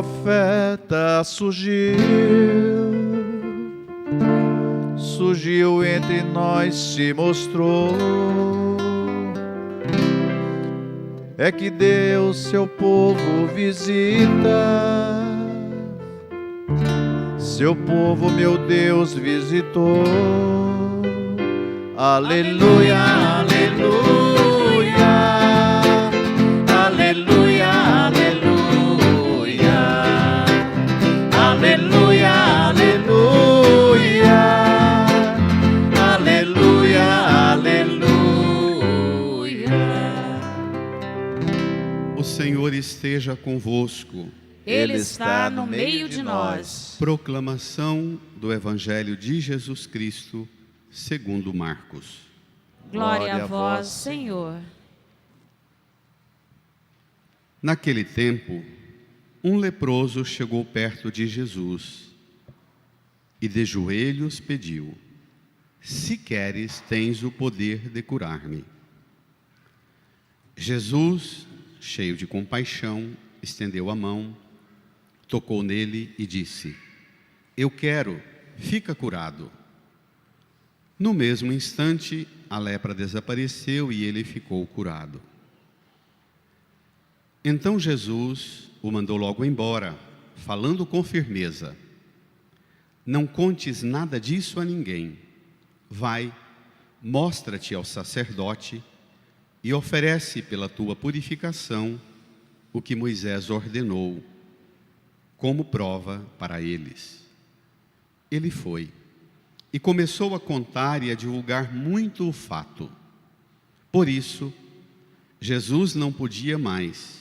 profeta surgiu entre nós, se mostrou. É que Deus seu povo visita, seu povo, meu Deus, visitou. Aleluia, aleluia, aleluia, aleluia, aleluia, aleluia, aleluia. O Senhor esteja convosco. Ele está no meio de nós. Proclamação do Evangelho de Jesus Cristo, segundo Marcos. Glória a vós, Senhor. Naquele tempo, um leproso chegou perto de Jesus e de joelhos pediu: se queres, tens o poder de curar-me. Jesus, cheio de compaixão, estendeu a mão, tocou nele e disse: eu quero, fica curado. No mesmo instante, a lepra desapareceu e ele ficou curado. Então Jesus o mandou logo embora, falando com firmeza: não contes nada disso a ninguém. Vai, mostra-te ao sacerdote e oferece pela tua purificação o que Moisés ordenou, como prova para eles. Ele foi e começou a contar e a divulgar muito o fato. Por isso, Jesus não podia mais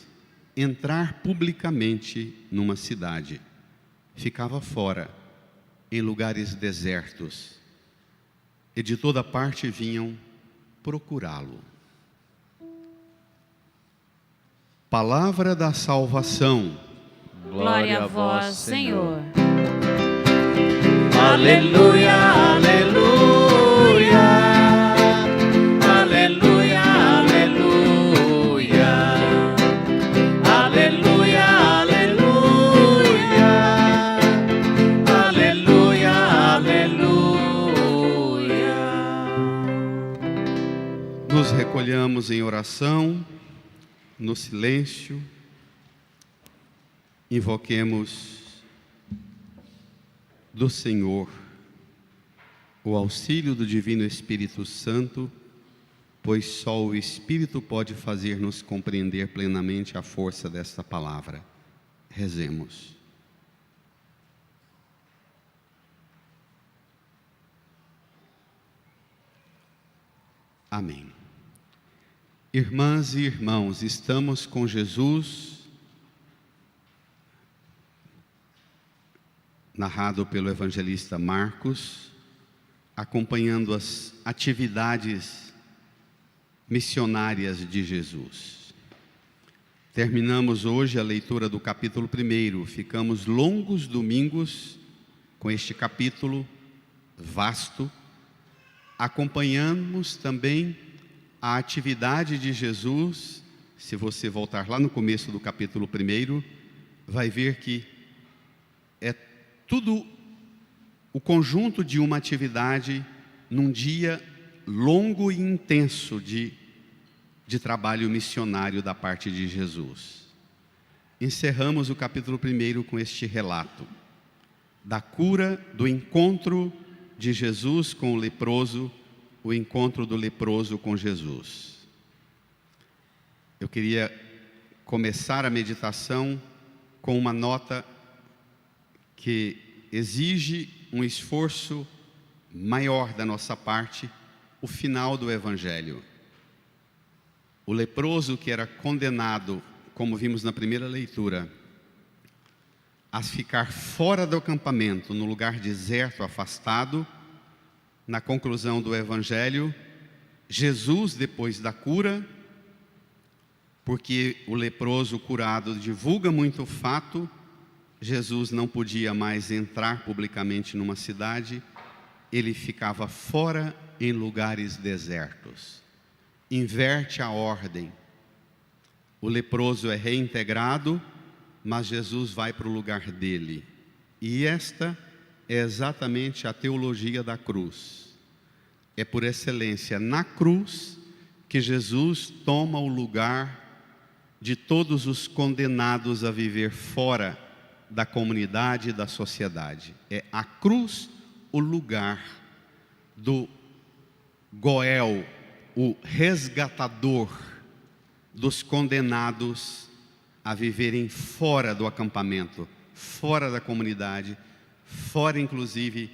entrar publicamente numa cidade. Ficava fora, em lugares desertos, e de toda parte vinham procurá-lo. Palavra da salvação. Glória a vós, Senhor. Aleluia, aleluia, aleluia, aleluia, aleluia, aleluia, aleluia. Nos recolhamos em oração, no silêncio, invoquemos do Senhor o auxílio do Divino Espírito Santo, pois só o Espírito pode fazer-nos compreender plenamente a força desta palavra. Rezemos. Amém. Irmãs e irmãos, estamos com Jesus, narrado pelo evangelista Marcos, acompanhando as atividades missionárias de Jesus. Terminamos hoje a leitura do capítulo 1, ficamos longos domingos com este capítulo vasto, acompanhamos também a atividade de Jesus. Se você voltar lá no começo do capítulo 1, vai ver que é tudo o conjunto de uma atividade num dia longo e intenso de trabalho missionário da parte de Jesus. Encerramos o capítulo 1 com este relato da cura, do encontro de Jesus com o leproso, o encontro do leproso com Jesus. Eu queria começar a meditação com uma nota que exige um esforço maior da nossa parte, o final do Evangelho. O leproso que era condenado, como vimos na primeira leitura, a ficar fora do acampamento, no lugar deserto, afastado. Na conclusão do Evangelho, Jesus, depois da cura, porque o leproso curado divulga muito o fato, Jesus não podia mais entrar publicamente numa cidade, ele ficava fora em lugares desertos. Inverte a ordem. O leproso é reintegrado mas Jesus vai para o lugar dele. E esta é exatamente a teologia da cruz. É por excelência na cruz que Jesus toma o lugar de todos os condenados a viver fora da comunidade e da sociedade. É a cruz o lugar do Goel, o resgatador dos condenados a viverem fora do acampamento, fora da comunidade, fora inclusive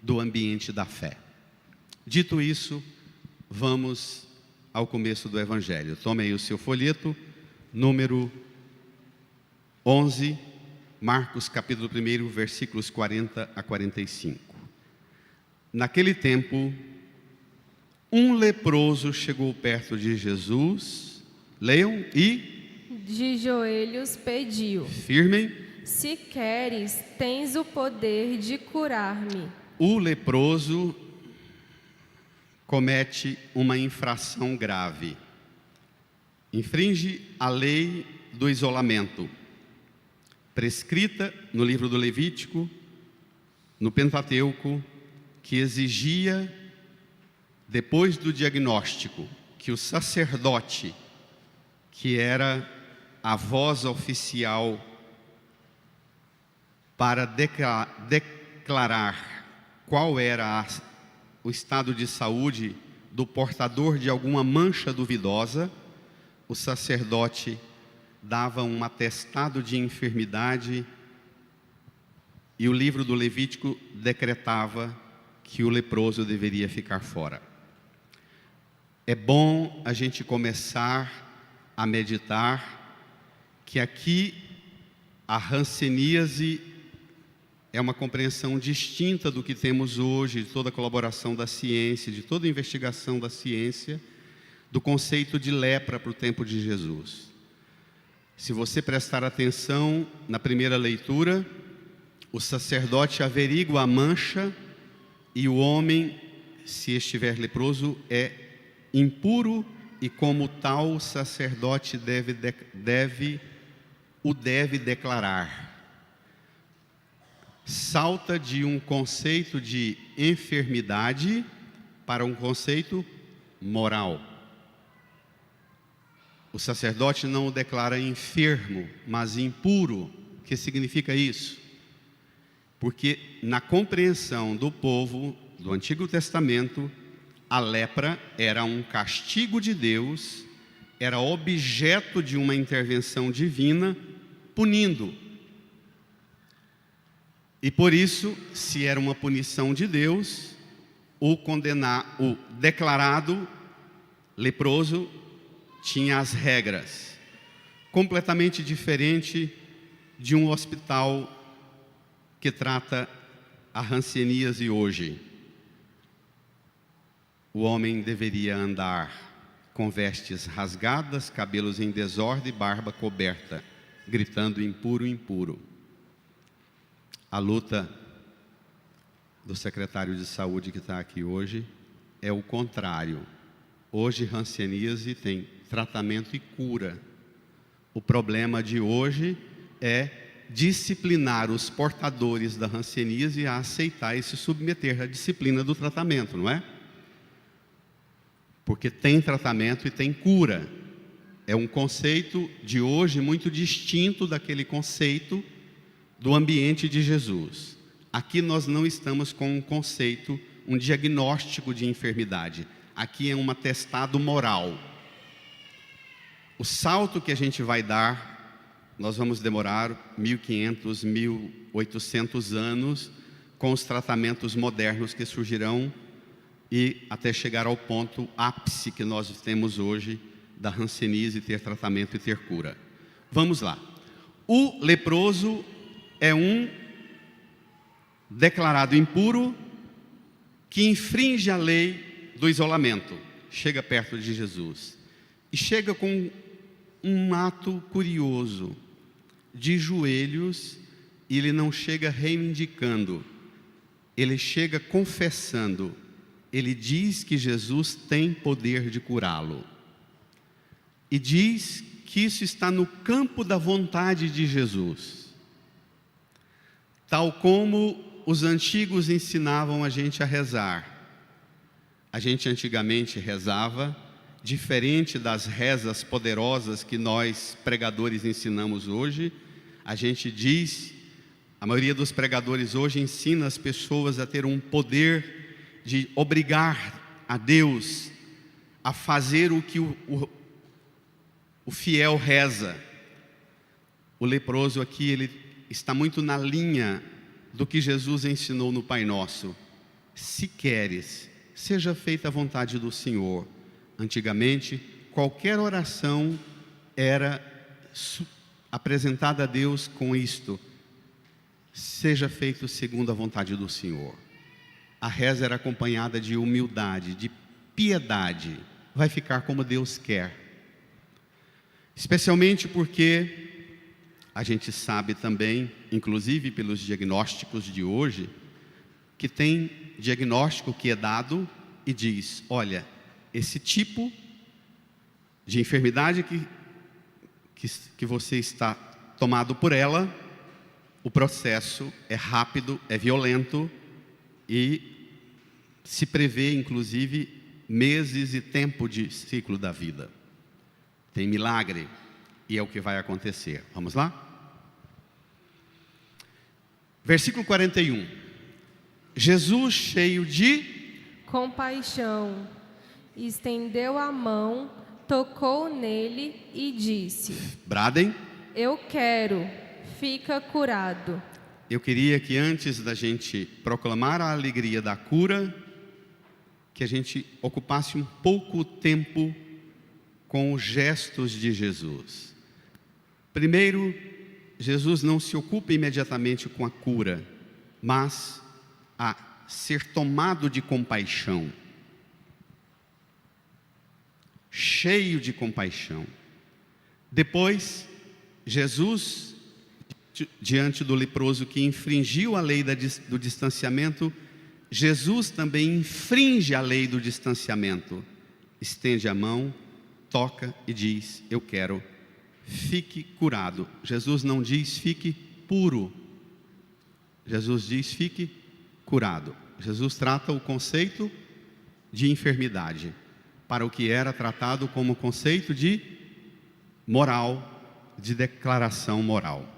do ambiente da fé. Dito isso, vamos ao começo do Evangelho. Tome aí o seu folheto, número 11, Marcos capítulo 1, versículos 40 a 45. Naquele tempo, um leproso chegou perto de Jesus, leiam, e de joelhos pediu: firmem. Se queres, tens o poder de curar-me. O leproso comete uma infração grave. Infringe a lei do isolamento, prescrita no livro do Levítico, no Pentateuco, que exigia, depois do diagnóstico, que o sacerdote, que era a voz oficial para declarar qual era o estado de saúde do portador de alguma mancha duvidosa, o sacerdote dava um atestado de enfermidade e o livro do Levítico decretava que o leproso deveria ficar fora. É bom a gente começar a meditar que aqui a hanseníase é uma compreensão distinta do que temos hoje, de toda a colaboração da ciência, de toda a investigação da ciência, do conceito de lepra para o tempo de Jesus. Se você prestar atenção na primeira leitura, o sacerdote averigua a mancha e o homem, se estiver leproso, é impuro e como tal o sacerdote deve declarar. Salta de um conceito de enfermidade para um conceito moral. O sacerdote não o declara enfermo, mas impuro. O que significa isso? Porque na compreensão do povo do Antigo Testamento, a lepra era um castigo de Deus, era objeto de uma intervenção divina, punindo. E por isso, se era uma punição de Deus, o declarado leproso tinha as regras, completamente diferente de um hospital que trata a hanseníase hoje. O homem deveria andar com vestes rasgadas, cabelos em desordem, barba coberta, gritando impuro, impuro. A luta do secretário de saúde que está aqui hoje é o contrário. Hoje hanseníase tem tratamento e cura. O problema de hoje é disciplinar os portadores da hanseníase a aceitar e se submeter à disciplina do tratamento, não é? Porque tem tratamento e tem cura. É um conceito de hoje muito distinto daquele conceito do ambiente de Jesus. Aqui nós não estamos com um conceito, um diagnóstico de enfermidade. Aqui é um atestado moral. O salto que a gente vai dar, nós vamos demorar 1500, 1800 anos com os tratamentos modernos que surgirão e até chegar ao ponto ápice que nós temos hoje da hanseníase ter tratamento e ter cura. Vamos lá. O leproso é um declarado impuro que infringe a lei do isolamento. Chega perto de Jesus e chega com um ato curioso, de joelhos, e ele não chega reivindicando, ele chega confessando. Ele diz que Jesus tem poder de curá-lo. e diz que isso está no campo da vontade de Jesus. Tal como os antigos ensinavam a gente a rezar. A gente antigamente rezava diferente das rezas poderosas que nós pregadores ensinamos hoje. A gente diz, a maioria dos pregadores hoje ensina as pessoas a ter um poder de obrigar a Deus a fazer o que o fiel reza. O leproso aqui, ele está muito na linha do que Jesus ensinou no Pai Nosso. Se queres, seja feita a vontade do Senhor. Antigamente, qualquer oração era apresentada a Deus com isto: seja feito segundo a vontade do Senhor. A reza era acompanhada de humildade, de piedade. Vai ficar como Deus quer. Especialmente porque a gente sabe também, inclusive pelos diagnósticos de hoje, que tem diagnóstico que é dado e diz: olha, esse tipo de enfermidade que você está tomado por ela, o processo é rápido, é violento e se prevê inclusive meses e tempo de ciclo da vida. Tem milagre e é o que vai acontecer. Vamos lá? Versículo 41. Jesus, cheio de compaixão, estendeu a mão, tocou nele e disse: bradem. Eu quero, fica curado. Eu queria que antes da gente proclamar a alegria da cura, que a gente ocupasse um pouco tempo com os gestos de Jesus. Primeiro, Jesus não se ocupa imediatamente com a cura, mas a ser tomado de compaixão. Cheio de compaixão. Depois, Jesus, diante do leproso que infringiu a lei do distanciamento, Jesus também infringe a lei do distanciamento. Estende a mão, toca e diz: eu quero, fique curado. Jesus não diz fique puro. Jesus diz fique curado. Jesus trata o conceito de enfermidade para o que era tratado como conceito de moral, de declaração moral.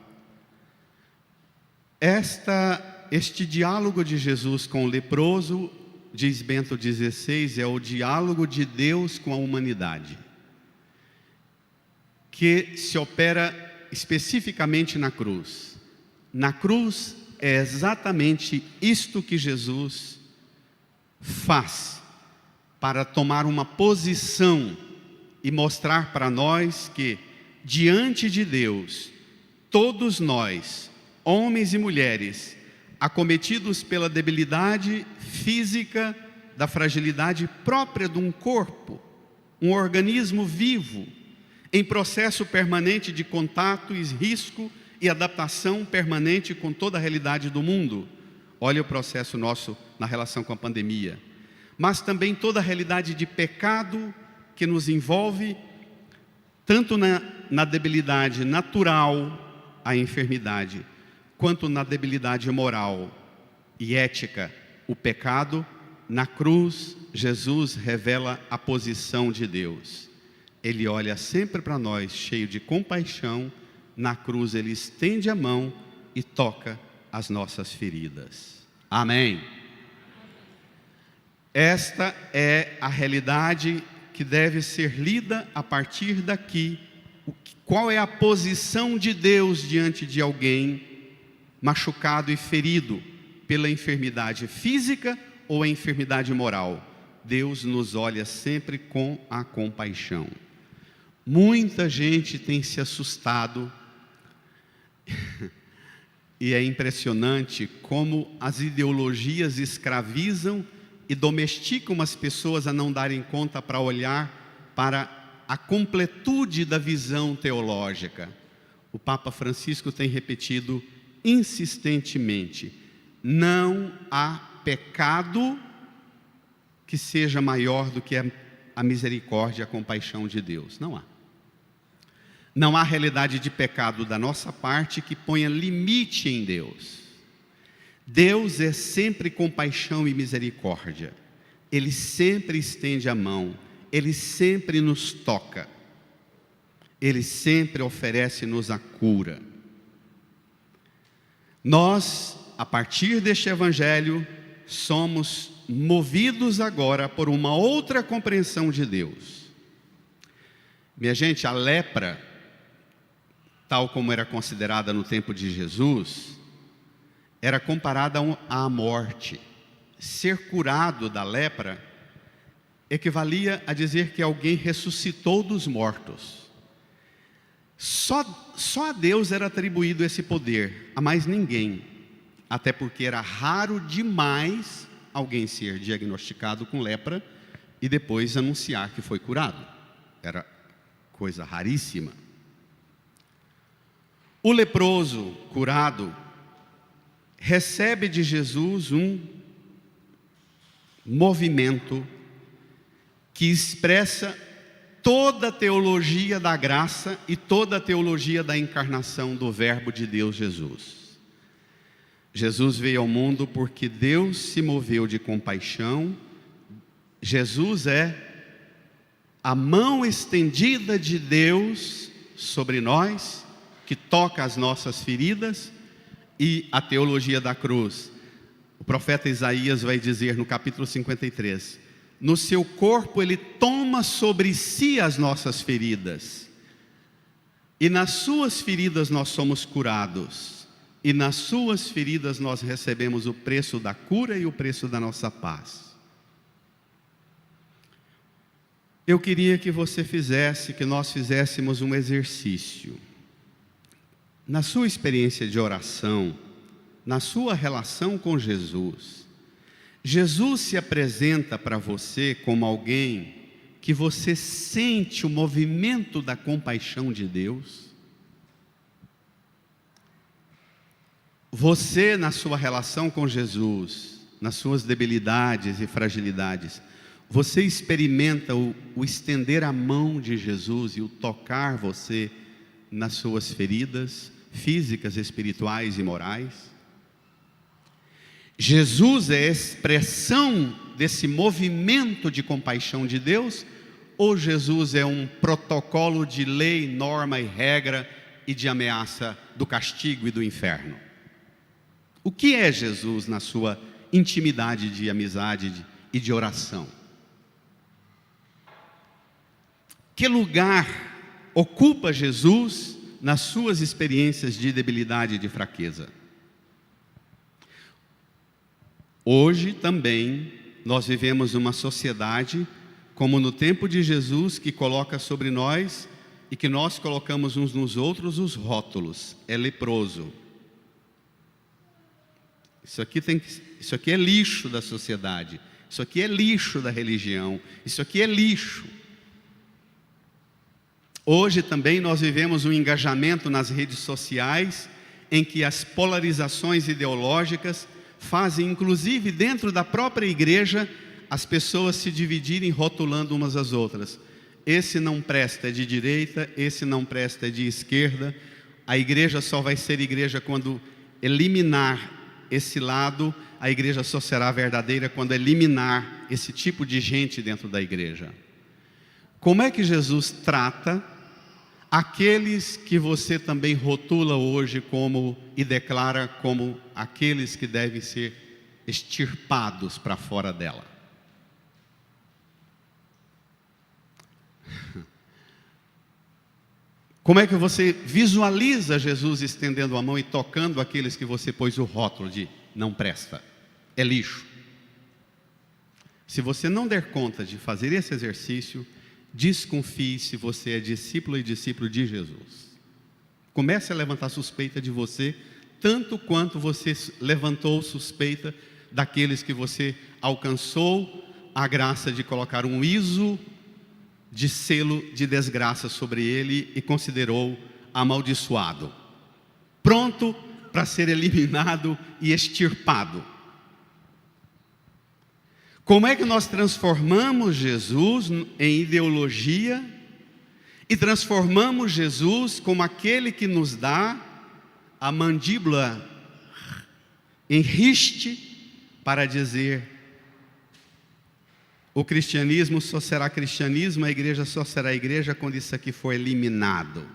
Este diálogo de Jesus com o leproso, diz Bento XVI, é o diálogo de Deus com a humanidade, que se opera especificamente na cruz. Na cruz é exatamente isto que Jesus faz, para tomar uma posição e mostrar para nós que, diante de Deus, todos nós, homens e mulheres, acometidos pela debilidade física, da fragilidade própria de um corpo, um organismo vivo, em processo permanente de contato e risco e adaptação permanente com toda a realidade do mundo. Olha o processo nosso na relação com a pandemia. Mas também toda a realidade de pecado que nos envolve, tanto na debilidade natural, a enfermidade, quanto na debilidade moral e ética, o pecado. Na cruz, Jesus revela a posição de Deus. Ele olha sempre para nós, cheio de compaixão. Na cruz, ele estende a mão e toca as nossas feridas. Amém. Esta é a realidade que deve ser lida a partir daqui. Qual é a posição de Deus diante de alguém machucado e ferido pela enfermidade física ou a enfermidade moral? Deus nos olha sempre com a compaixão. Muita gente tem se assustado e é impressionante como as ideologias escravizam e domesticam as pessoas a não darem conta para olhar para a completude da visão teológica. O Papa Francisco tem repetido insistentemente: não há pecado que seja maior do que a misericórdia e a compaixão de Deus. Não há. Não há realidade de pecado da nossa parte que ponha limite em Deus. Deus é sempre compaixão e misericórdia. Ele sempre estende a mão. Ele sempre nos toca. Ele sempre oferece-nos a cura. Nós, a partir deste Evangelho, somos movidos agora por uma outra compreensão de Deus. Minha gente, a lepra, tal como era considerada no tempo de Jesus, era comparada à morte. Ser curado da lepra equivalia a dizer que alguém ressuscitou dos mortos. Só a Deus era atribuído esse poder, a mais ninguém. Até porque era raro demais alguém ser diagnosticado com lepra e depois anunciar que foi curado. Era coisa raríssima. O leproso curado recebe de Jesus um movimento que expressa toda a teologia da graça e toda a teologia da encarnação do Verbo de Deus Jesus. Jesus veio ao mundo porque Deus se moveu de compaixão. Jesus é a mão estendida de Deus sobre nós, que toca as nossas feridas, e a teologia da cruz. O profeta Isaías vai dizer no capítulo 53, no seu corpo ele toma sobre si as nossas feridas, e nas suas feridas nós somos curados, e nas suas feridas nós recebemos o preço da cura e o preço da nossa paz. Eu queria que nós fizéssemos um exercício. Na sua experiência de oração, na sua relação com Jesus, Jesus se apresenta para você como alguém que você sente o movimento da compaixão de Deus? Você, na sua relação com Jesus, nas suas debilidades e fragilidades, você experimenta o estender a mão de Jesus e o tocar você nas suas feridas físicas, espirituais e morais? Jesus é a expressão desse movimento de compaixão de Deus, ou Jesus é um protocolo de lei, norma e regra e de ameaça do castigo e do inferno? O que é Jesus na sua intimidade de amizade e de oração? Que lugar ocupa Jesus nas suas experiências de debilidade e de fraqueza? Hoje também nós vivemos uma sociedade, como no tempo de Jesus, que coloca sobre nós e que nós colocamos uns nos outros os rótulos. É leproso. Isso aqui é lixo da sociedade. Isso aqui é lixo da religião. Isso aqui é lixo. Hoje também nós vivemos um engajamento nas redes sociais em que as polarizações ideológicas fazem, inclusive dentro da própria igreja, as pessoas se dividirem rotulando umas às outras. Esse não presta, é de direita, esse não presta, é de esquerda. A igreja só vai ser igreja quando eliminar esse lado, a igreja só será verdadeira quando eliminar esse tipo de gente dentro da igreja. Como é que Jesus trata aqueles que você também rotula hoje como e declara como aqueles que devem ser extirpados para fora dela? Como é que você visualiza Jesus estendendo a mão e tocando aqueles que você pôs o rótulo de não presta, é lixo? Se você não der conta de fazer esse exercício, desconfie se você é discípulo e discípulo de Jesus. Comece a levantar suspeita de você, tanto quanto você levantou suspeita daqueles que você alcançou a graça de colocar um ISO de selo de desgraça sobre ele e considerou amaldiçoado, pronto para ser eliminado e extirpado. Como é que nós transformamos Jesus em ideologia e transformamos Jesus como aquele que nos dá a mandíbula em riste para dizer: o cristianismo só será cristianismo, a igreja só será igreja quando isso aqui for eliminado.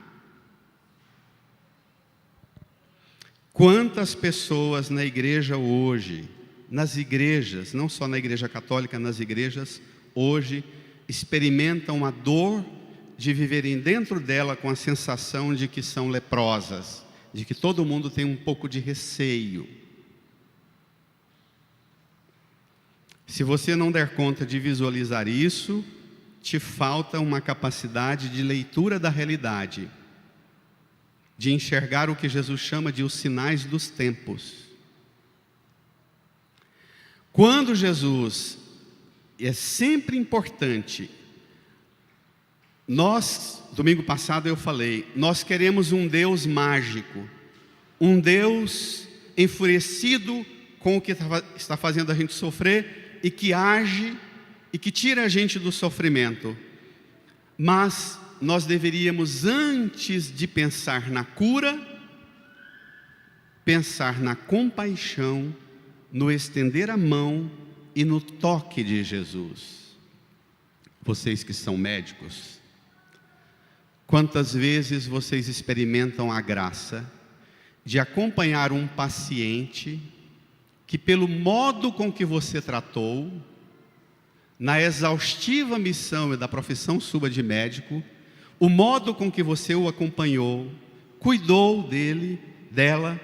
Quantas pessoas na igreja hoje, nas igrejas, não só na igreja católica, nas igrejas hoje, experimentam a dor de viverem dentro dela com a sensação de que são leprosas, de que todo mundo tem um pouco de receio. Se você não der conta de visualizar isso, te falta uma capacidade de leitura da realidade, de enxergar o que Jesus chama de os sinais dos tempos. Quando Jesus, é sempre importante, domingo passado eu falei, nós queremos um Deus mágico, um Deus enfurecido com o que está fazendo a gente sofrer e que age e que tira a gente do sofrimento. Mas nós deveríamos, antes de pensar na cura, pensar na compaixão, no estender a mão e no toque de Jesus. Vocês que são médicos, quantas vezes vocês experimentam a graça de acompanhar um paciente que, pelo modo com que você tratou, na exaustiva missão da profissão sua de médico, o modo com que você o acompanhou, cuidou dela,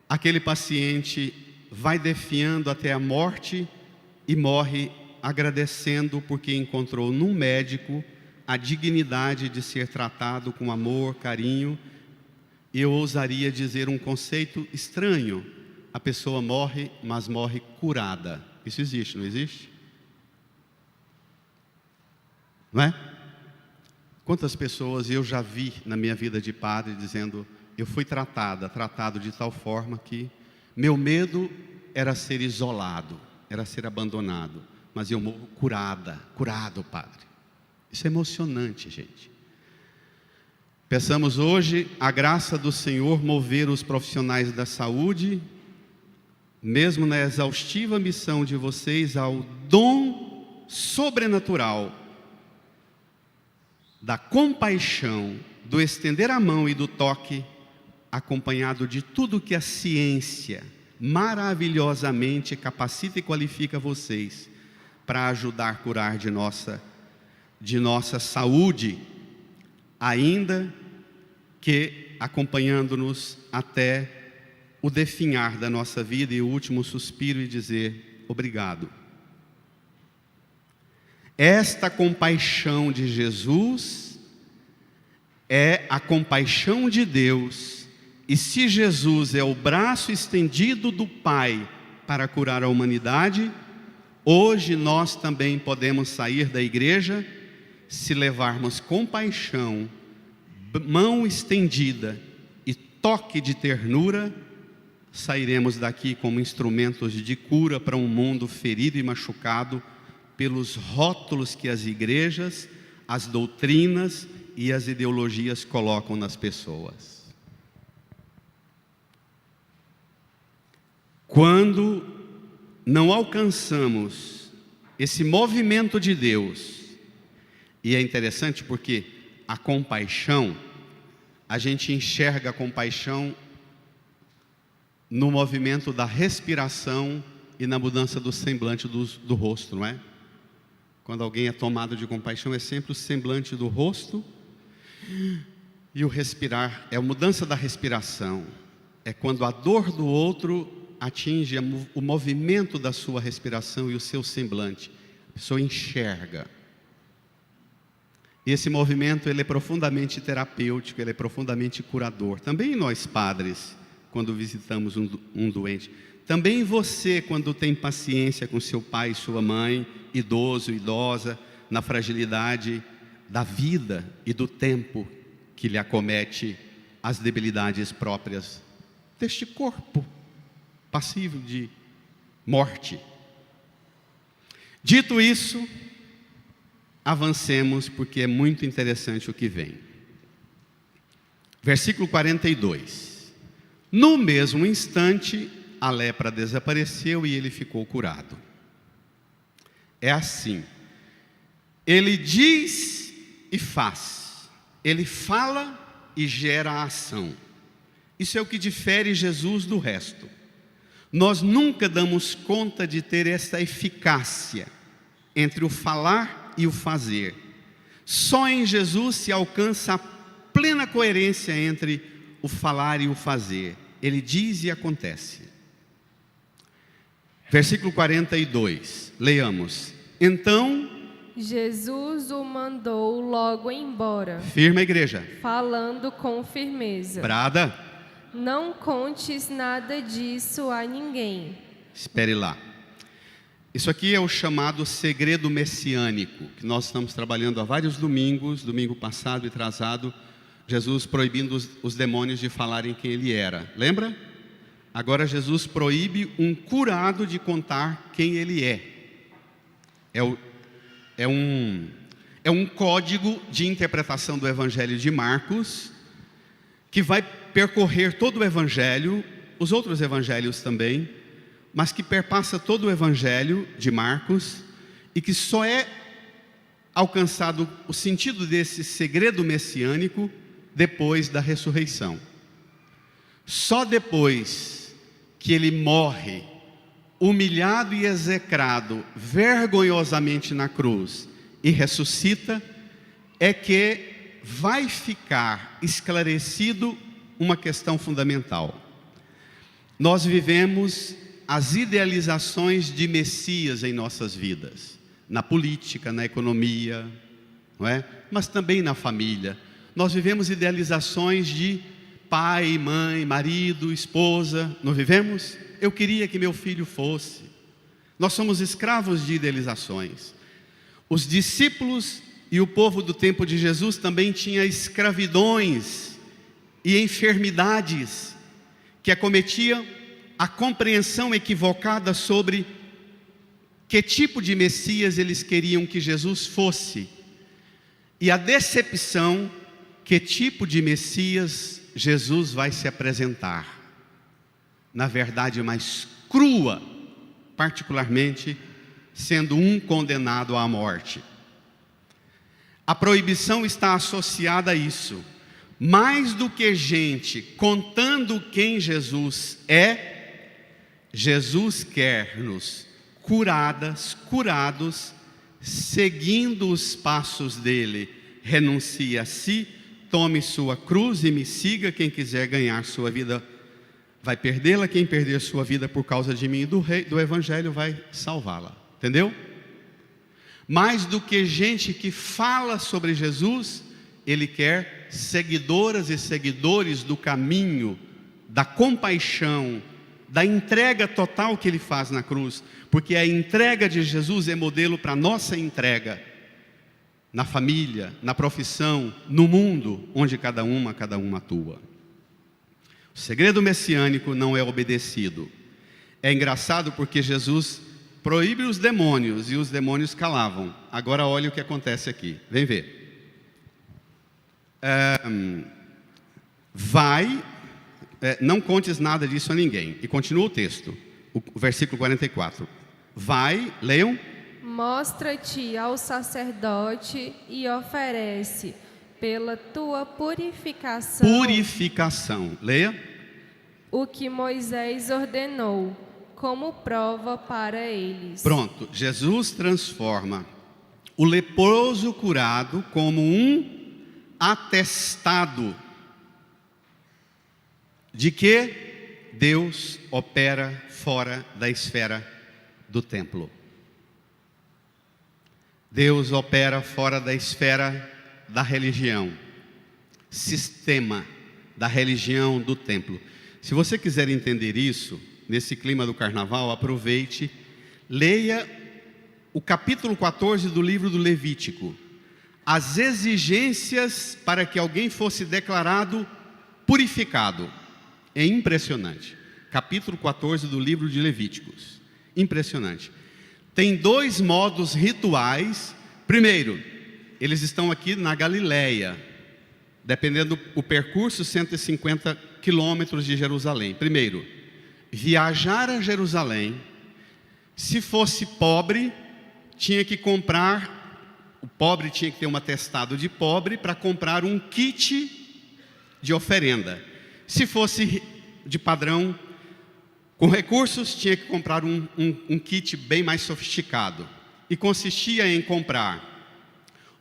aquele paciente vai definhando até a morte e morre agradecendo porque encontrou num médico a dignidade de ser tratado com amor, carinho. E eu ousaria dizer um conceito estranho: a pessoa morre, mas morre curada. Isso existe, não existe? Não é? Quantas pessoas eu já vi na minha vida de padre dizendo: eu fui tratado de tal forma que meu medo era ser isolado, era ser abandonado, mas eu morro curado, padre. Isso é emocionante, gente. Peçamos hoje a graça do Senhor mover os profissionais da saúde, mesmo na exaustiva missão de vocês, ao dom sobrenatural da compaixão, do estender a mão e do toque, acompanhado de tudo que a ciência maravilhosamente capacita e qualifica vocês para ajudar a curar de nossa saúde, ainda que acompanhando-nos até o definhar da nossa vida e o último suspiro, e dizer obrigado. Esta compaixão de Jesus é a compaixão de Deus. E se Jesus é o braço estendido do Pai para curar a humanidade, hoje nós também podemos sair da igreja, se levarmos compaixão, mão estendida e toque de ternura, sairemos daqui como instrumentos de cura para um mundo ferido e machucado pelos rótulos que as igrejas, as doutrinas e as ideologias colocam nas pessoas. Quando não alcançamos esse movimento de Deus, e é interessante porque a compaixão, a gente enxerga a compaixão no movimento da respiração e na mudança do semblante do rosto, não é? Quando alguém é tomado de compaixão, é sempre o semblante do rosto e o respirar, é a mudança da respiração, é quando a dor do outro atinge o movimento da sua respiração e o seu semblante, a pessoa enxerga. E esse movimento, ele é profundamente terapêutico, ele é profundamente curador. Também nós padres, quando visitamos um doente, também você, quando tem paciência com seu pai e sua mãe, idoso, idosa, na fragilidade da vida e do tempo que lhe acomete as debilidades próprias deste corpo passível de morte. Dito isso, avancemos, porque é muito interessante o que vem. Versículo 42. No mesmo instante, a lepra desapareceu e ele ficou curado. É assim. Ele diz e faz. Ele fala e gera a ação. Isso é o que difere Jesus do resto. Nós nunca damos conta de ter essa eficácia entre o falar e o fazer. Só em Jesus se alcança a plena coerência entre o falar e o fazer. Ele diz e acontece. Versículo 42, leiamos. Então Jesus o mandou logo embora, firma a igreja, falando com firmeza. brada, Não contes nada disso a ninguém. espere lá. Isso aqui é o chamado segredo messiânico, que nós estamos trabalhando há vários domingos, domingo passado e atrasado, Jesus proibindo os demônios de falarem quem ele era. Lembra? Agora Jesus proíbe um curado de contar quem ele é. É um código de interpretação do Evangelho de Marcos, que vai percorrer todo o Evangelho, os outros Evangelhos também, mas que perpassa todo o Evangelho de Marcos, e que só é alcançado o sentido desse segredo messiânico depois da ressurreição. Só depois que ele morre, humilhado e execrado vergonhosamente na cruz, e ressuscita, é que vai ficar esclarecido uma questão fundamental. Nós vivemos as idealizações de Messias em nossas vidas, na política, na economia, não é? Mas também na família. Nós vivemos idealizações de pai, mãe, marido, esposa, não vivemos? Eu queria que meu filho fosse. Nós somos escravos de idealizações. Os discípulos e o povo do tempo de Jesus também tinha escravidões e enfermidades que acometiam a compreensão equivocada sobre que tipo de Messias eles queriam que Jesus fosse, e a decepção que tipo de Messias Jesus vai se apresentar. Na verdade mais crua, particularmente sendo um condenado à morte. A proibição está associada a isso. Mais do que gente contando quem Jesus é, Jesus quer-nos curados, seguindo os passos dele. Renuncie a si, tome sua cruz e me siga. Quem quiser ganhar sua vida vai perdê-la, quem perder sua vida por causa de mim e do Evangelho vai salvá-la. Entendeu? Mais do que gente que fala sobre Jesus, ele quer seguidoras e seguidores do caminho, da compaixão, da entrega total que ele faz na cruz, porque a entrega de Jesus é modelo para a nossa entrega, na família, na profissão, no mundo, onde cada uma atua. O segredo messiânico não é obedecido. É engraçado porque Jesus proíbe os demônios e os demônios calavam. Agora olha o que acontece aqui, vem ver. Não contes nada disso a ninguém. E continua o texto, o versículo 44. Vai, leiam. Mostra-te ao sacerdote e oferece pela tua purificação. Purificação, leia. O que Moisés ordenou, como prova para eles. Pronto, Jesus transforma o leproso curado como um atestado de que Deus opera fora da esfera do templo. Deus opera fora da esfera da religião, sistema da religião do templo. Se você quiser entender isso, nesse clima do carnaval, aproveite, leia o capítulo 14 do livro do Levítico. As exigências para que alguém fosse declarado purificado. É impressionante. Capítulo 14 do livro de Levíticos. Impressionante. Tem dois modos rituais. Primeiro, eles estão aqui na Galileia, dependendo do percurso, 150 quilômetros de Jerusalém. Primeiro, viajar a Jerusalém, se fosse pobre, tinha que comprar, o pobre tinha que ter um atestado de pobre para comprar um kit de oferenda. Se fosse de padrão, com recursos, tinha que comprar um kit bem mais sofisticado. E consistia em comprar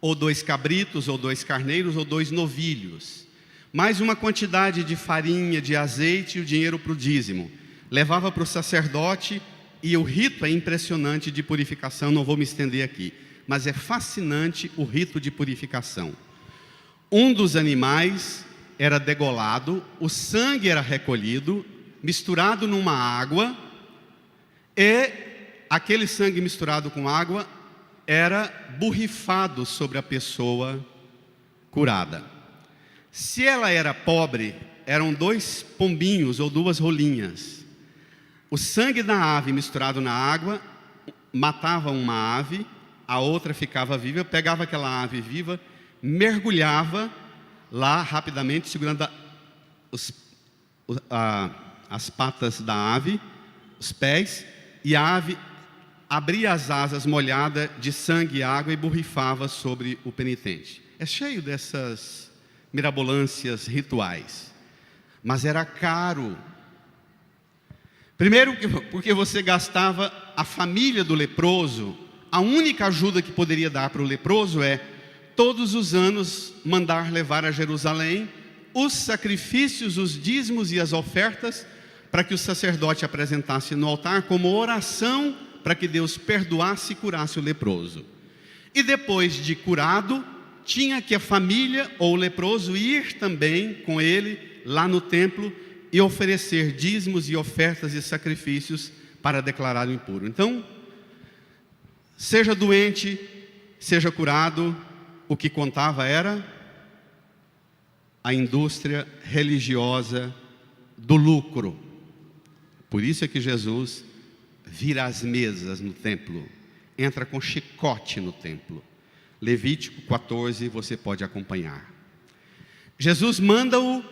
ou 2 cabritos, ou 2 carneiros, ou 2 novilhos, mais uma quantidade de farinha, de azeite e o dinheiro para o dízimo. Levava para o sacerdote, e o rito é impressionante de purificação, não vou me estender aqui, mas é fascinante o rito de purificação. Um dos animais era degolado, o sangue era recolhido, misturado numa água, e aquele sangue misturado com água era borrifado sobre a pessoa curada. Se ela era pobre, eram 2 pombinhos ou 2 rolinhas. O sangue da ave misturado na água matava uma ave, a outra ficava viva. Eu pegava aquela ave viva, mergulhava lá rapidamente, segurando as patas da ave, os pés, e a ave abria as asas molhadas de sangue e água e borrifava sobre o penitente. É cheio dessas mirabolâncias rituais, mas era caro. Primeiro porque você gastava, a família do leproso, a única ajuda que poderia dar para o leproso é, todos os anos, mandar levar a Jerusalém os sacrifícios, os dízimos e as ofertas, para que o sacerdote apresentasse no altar como oração, para que Deus perdoasse e curasse o leproso. E depois de curado, tinha que a família ou o leproso ir também com ele lá no templo e oferecer dízimos e ofertas e sacrifícios para declará-lo impuro. Então, seja doente, seja curado, o que contava era a indústria religiosa do lucro. Por isso é que Jesus vira as mesas no templo, entra com chicote no templo. Levítico 14, você pode acompanhar. Jesus manda-o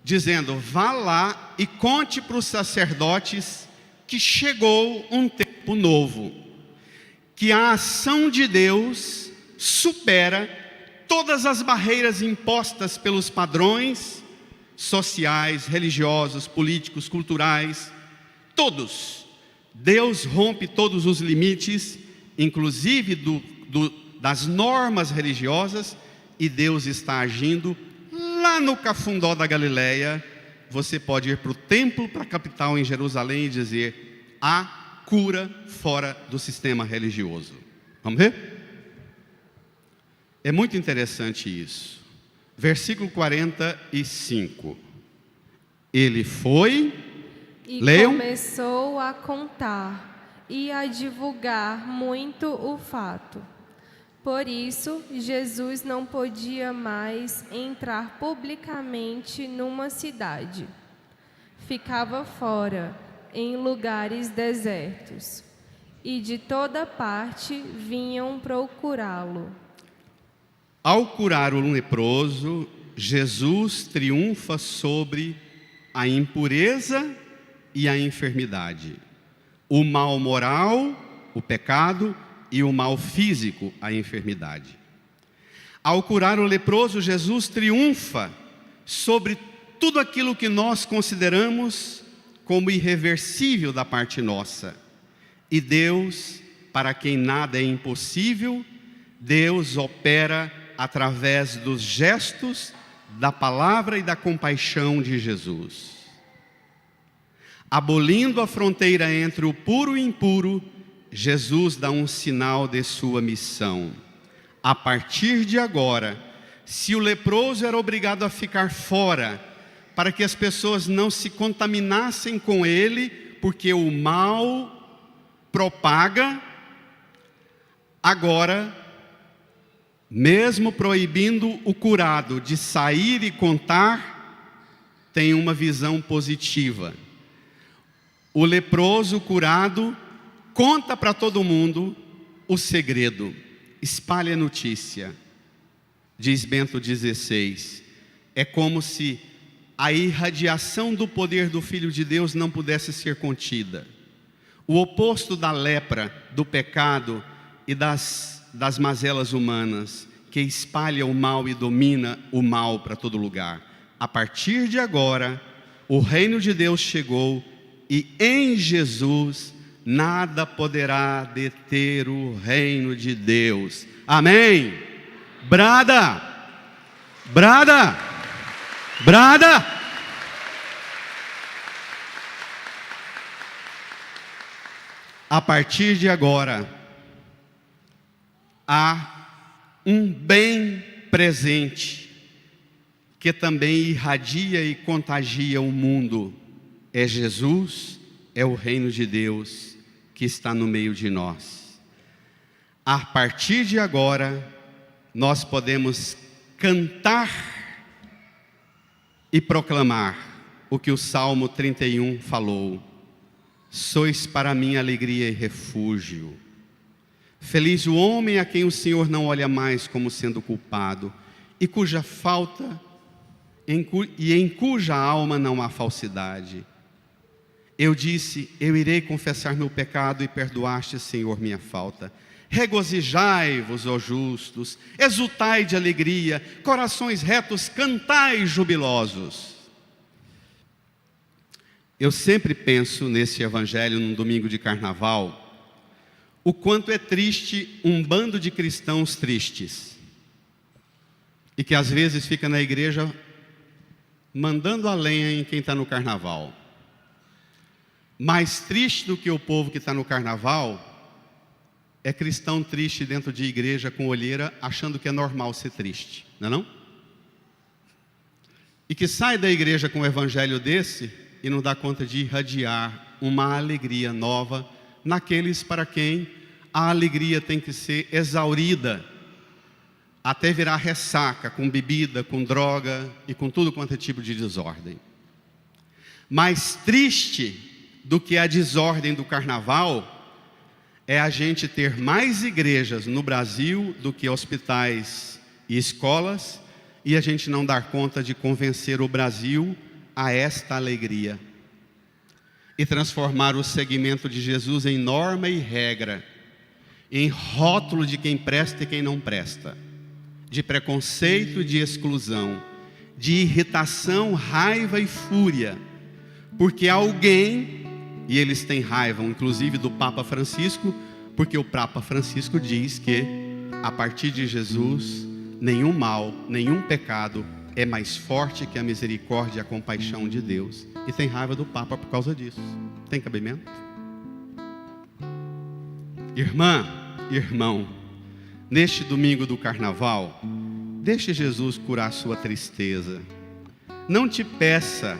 dizendo, vá lá e conte para os sacerdotes que chegou um tempo novo, que a ação de Deus supera todas as barreiras impostas pelos padrões sociais, religiosos, políticos, culturais, todos. Deus rompe todos os limites, inclusive das normas religiosas, e Deus está agindo lá no Cafundó da Galileia. Você pode ir para o templo, para a capital em Jerusalém e dizer, há cura fora do sistema religioso. Vamos ver? É muito interessante isso. Versículo 45. Ele foi... E leiam. Começou a contar e a divulgar muito o fato. Por isso, Jesus não podia mais entrar publicamente numa cidade. Ficava fora, em lugares desertos, e de toda parte vinham procurá-lo. Ao curar o leproso, Jesus triunfa sobre a impureza e a enfermidade, o mal moral, o pecado, e o mal físico, a enfermidade. Ao curar o leproso, Jesus triunfa sobre tudo aquilo que nós consideramos como irreversível da parte nossa. E Deus, para quem nada é impossível, Deus opera através dos gestos, da palavra e da compaixão de Jesus. Abolindo a fronteira entre o puro e o impuro, Jesus dá um sinal de sua missão. A partir de agora, se o leproso era obrigado a ficar fora, para que as pessoas não se contaminassem com ele, porque o mal propaga, agora, mesmo proibindo o curado de sair e contar, tem uma visão positiva. O leproso curado conta para todo mundo o segredo. espalhe a notícia. Diz Bento XVI, é como se a irradiação do poder do Filho de Deus não pudesse ser contida. O oposto da lepra, do pecado e das mazelas humanas, que espalha o mal e domina o mal para todo lugar. A partir de agora, o reino de Deus chegou e em Jesus nada poderá deter o reino de Deus. Amém? Brada! Brada! Brada! A partir de agora, há um bem presente que também irradia e contagia o mundo. É Jesus, é o reino de Deus que está no meio de nós. A partir de agora, nós podemos cantar e proclamar o que o Salmo 31 falou: sois para mim alegria e refúgio. Feliz o homem a quem o Senhor não olha mais como sendo culpado, e cuja falta, em cuja alma não há falsidade. Eu disse, eu irei confessar meu pecado, e perdoaste, Senhor, minha falta. Regozijai-vos, ó justos, exultai de alegria, corações retos, cantai jubilosos. Eu sempre penso nesse evangelho, num domingo de carnaval, o quanto é triste um bando de cristãos tristes, e que às vezes fica na igreja mandando a lenha em quem está no carnaval. Mais triste do que o povo que está no carnaval é cristão triste dentro de igreja com olheira, achando que é normal ser triste, não é não? E que sai da igreja com um evangelho desse e não dá conta de irradiar uma alegria nova naqueles para quem a alegria tem que ser exaurida até virar ressaca, com bebida, com droga e com tudo quanto é tipo de desordem. Mais triste do que a desordem do carnaval é a gente ter mais igrejas no Brasil do que hospitais e escolas, e a gente não dar conta de convencer o Brasil a esta alegria e transformar o segmento de Jesus em norma e regra, em rótulo de quem presta e quem não presta, de preconceito e de exclusão, de irritação, raiva e fúria, porque alguém, e eles têm raiva inclusive do Papa Francisco, porque o Papa Francisco diz que a partir de Jesus nenhum mal, nenhum pecado é mais forte que a misericórdia e a compaixão de Deus, e tem raiva do Papa por causa disso. Tem cabimento? Irmã, irmão, neste domingo do carnaval, deixe Jesus curar sua tristeza. Não te peça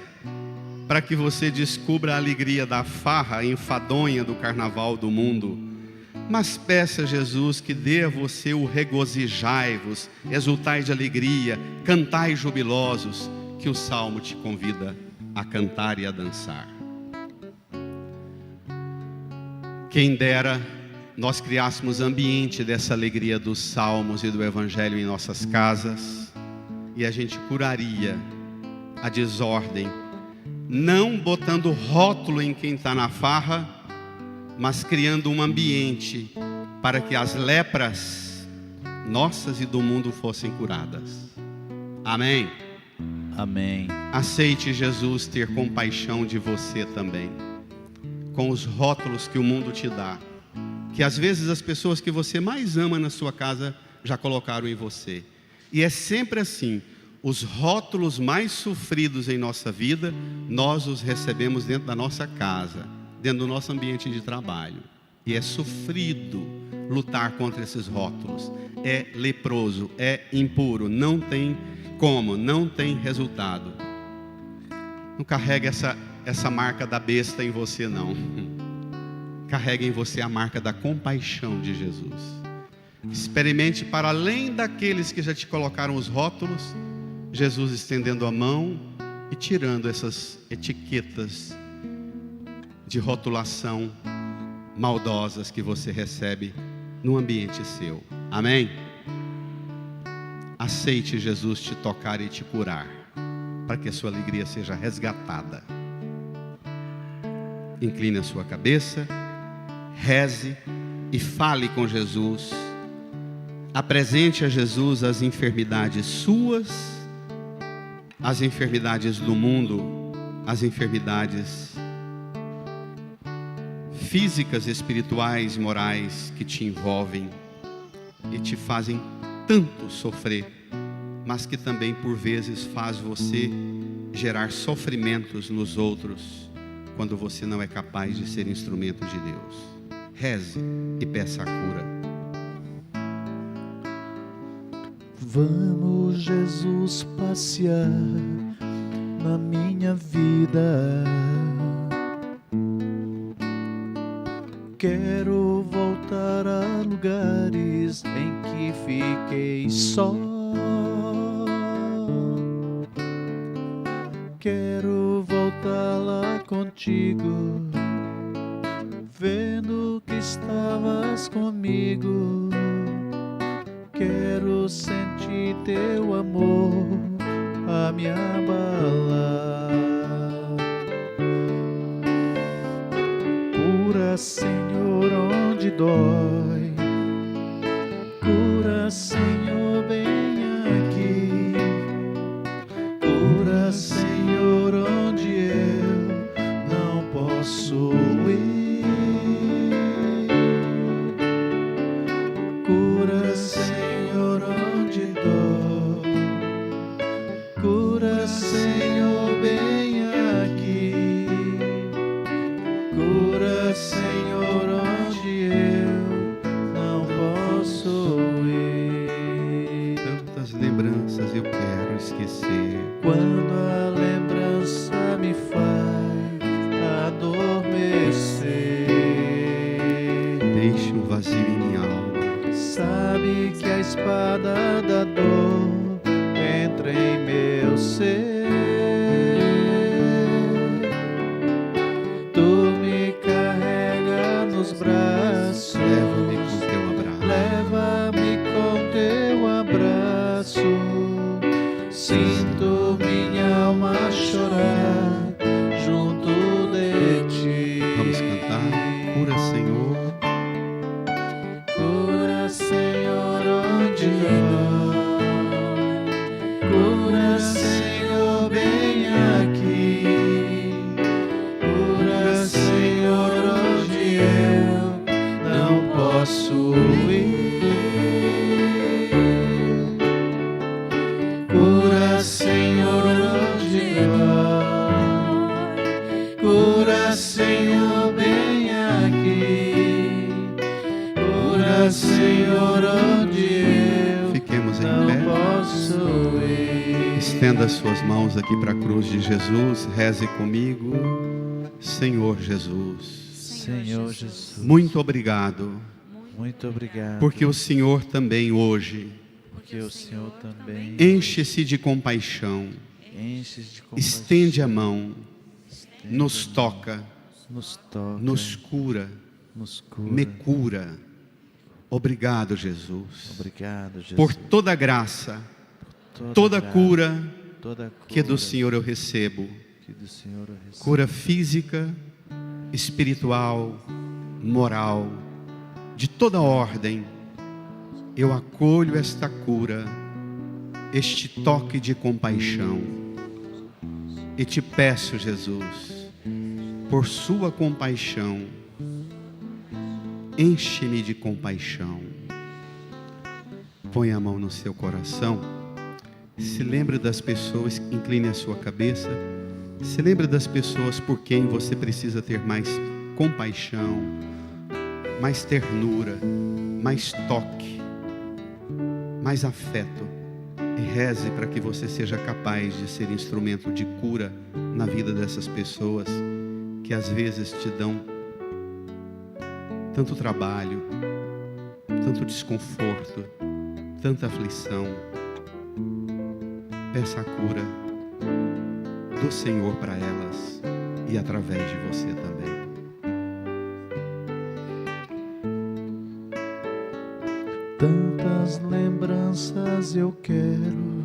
para que você descubra a alegria da farra enfadonha do carnaval do mundo, mas peça a Jesus que dê a você o regozijai-vos, exultai de alegria, cantai jubilosos, que o Salmo te convida a cantar e a dançar. Quem dera nós criássemos ambiente dessa alegria dos salmos e do evangelho em nossas casas, e a gente curaria a desordem, não botando rótulo em quem está na farra, mas criando um ambiente para que as lepras nossas e do mundo fossem curadas. Amém? Amém. Aceite Jesus ter compaixão de você também, com os rótulos que o mundo te dá, que às vezes as pessoas que você mais ama na sua casa já colocaram em você. E é sempre assim, os rótulos mais sofridos em nossa vida, nós os recebemos dentro da nossa casa, dentro do nosso ambiente de trabalho. E é sofrido lutar contra esses rótulos. É leproso, é impuro, não tem como, não tem resultado. Não carregue essa marca da besta em você, não. Carregue em você a marca da compaixão de Jesus. Experimente para além daqueles que já te colocaram os rótulos, Jesus estendendo a mão e tirando essas etiquetas de rotulação maldosas que você recebe no ambiente seu. Amém? Aceite Jesus te tocar e te curar, para que a sua alegria seja resgatada. Incline a sua cabeça, reze e fale com Jesus. Apresente a Jesus as enfermidades suas, as enfermidades do mundo, as enfermidades físicas, espirituais, morais que te envolvem e te fazem tanto sofrer, mas que também por vezes faz você gerar sofrimentos nos outros, quando você não é capaz de ser instrumento de Deus. Reze e peça a cura. Vamos, Jesus, passear na minha vida. Quero voltar a lugares em que fiquei só. Quero voltar lá contigo, vendo que estavas comigo. Quero sentir teu amor a me abalar. Cura, Senhor, onde dói. Cura, Senhor, bem aqui. Cura, Senhor, onde eu não posso ir. Cura, Senhor, onde dói. Cura, Senhor, bem aqui. Cura, Senhor, onde eu não posso ir. Tantas lembranças eu quero esquecer. Quando a lembrança me faz adormecer, Deixe um vazio em minha alma. sabe que a espada da dor entra em meu ser. Tu me carrega nos braços, Leva-me com teu abraço. leva-me com teu abraço. Sinto minha alma chorar junto de ti. Vamos cantar. Cura, Senhor. Cura, Senhor, onde dói. Cura, Senhor, bem aqui. Cura, Senhor, onde eu não posso ir. Cura, Senhor, onde dói. Cura, Senhor, bem aqui. Cura, Senhor, onde eu Fiquemos em não pé. posso ir. Estenda as suas mãos aqui para a cruz de Jesus. Reze comigo. Senhor Jesus, Senhor Jesus, muito obrigado, muito obrigado, porque o Senhor também hoje porque o Senhor também enche-se de compaixão, enche de compaixão, estende a mão, nos toca, nos toca, nos cura, nos cura. me cura. Obrigado, Jesus, Obrigado, Jesus, por toda a graça, por toda a graça, cura toda a que do cura Senhor eu recebo. que do Senhor eu recebo. Cura física, espiritual, moral, de toda ordem. Eu acolho esta cura, este toque de compaixão. E te peço, Jesus, por sua compaixão, enche-me de compaixão. Põe a mão no seu coração. Se lembre das pessoas, incline a sua cabeça. Se lembre das pessoas por quem você precisa ter mais compaixão, mais ternura, mais toque, mais afeto. E reze para que você seja capaz de ser instrumento de cura na vida dessas pessoas que às vezes te dão tanto trabalho, tanto desconforto, tanta aflição. Peça a cura do Senhor para elas e através de você também. Tantas lembranças eu quero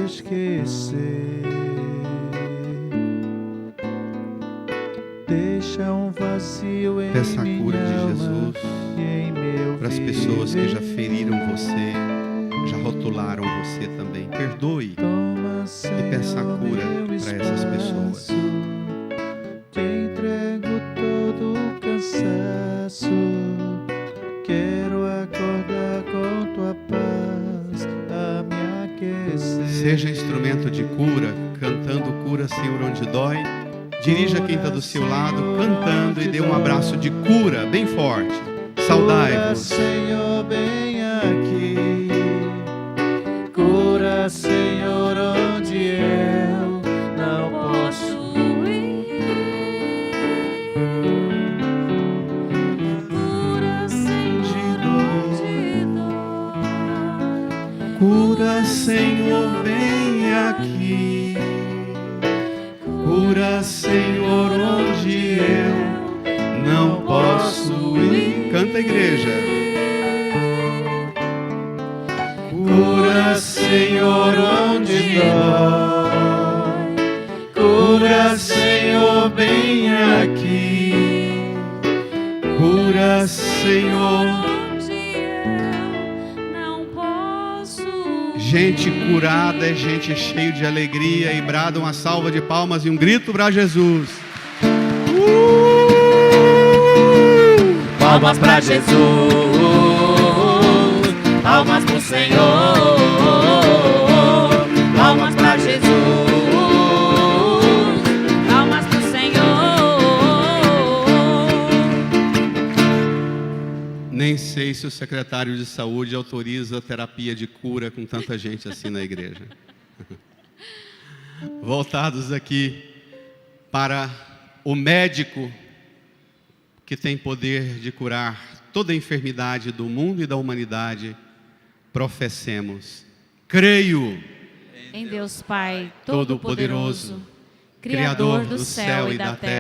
esquecer. Deixa um vazio em Peça a minha cura de alma Jesus e em meu para as pessoas que já viver. feriram você, já rotularam você também. Perdoe Toma, e peça a Senhor, cura meu para essas pessoas. espaço. Te entrego todo o cansaço. Quero acordar com tua paz a me aquecer. Seja instrumento de cura, cantando cura, Senhor, onde dói. Dirija quem está do seu lado, cantando, e dê um abraço de cura bem forte. Cura, Saudai-vos. Senhor, bem aqui. Cura, Senhor, onde eu não posso. Cura, Senhor, vem aqui. Cura, Senhor, onde eu não posso ir. Canta, igreja. Cura, Senhor, onde dói. Cura, Senhor, vem aqui. Cura, Senhor. Gente curada é gente cheia de alegria, e brada uma salva de palmas e um grito para Jesus. Palmas para Jesus, palmas pro Senhor, palmas para Jesus, palmas pro Senhor. Nem sei se o secretário de saúde autoriza a terapia de cura com tanta gente assim na igreja. Voltados aqui para o médico que tem poder de curar toda a enfermidade do mundo e da humanidade, professemos. Creio Em Deus Pai Todo-Poderoso, Todo-Poderoso, Criador do céu e da terra,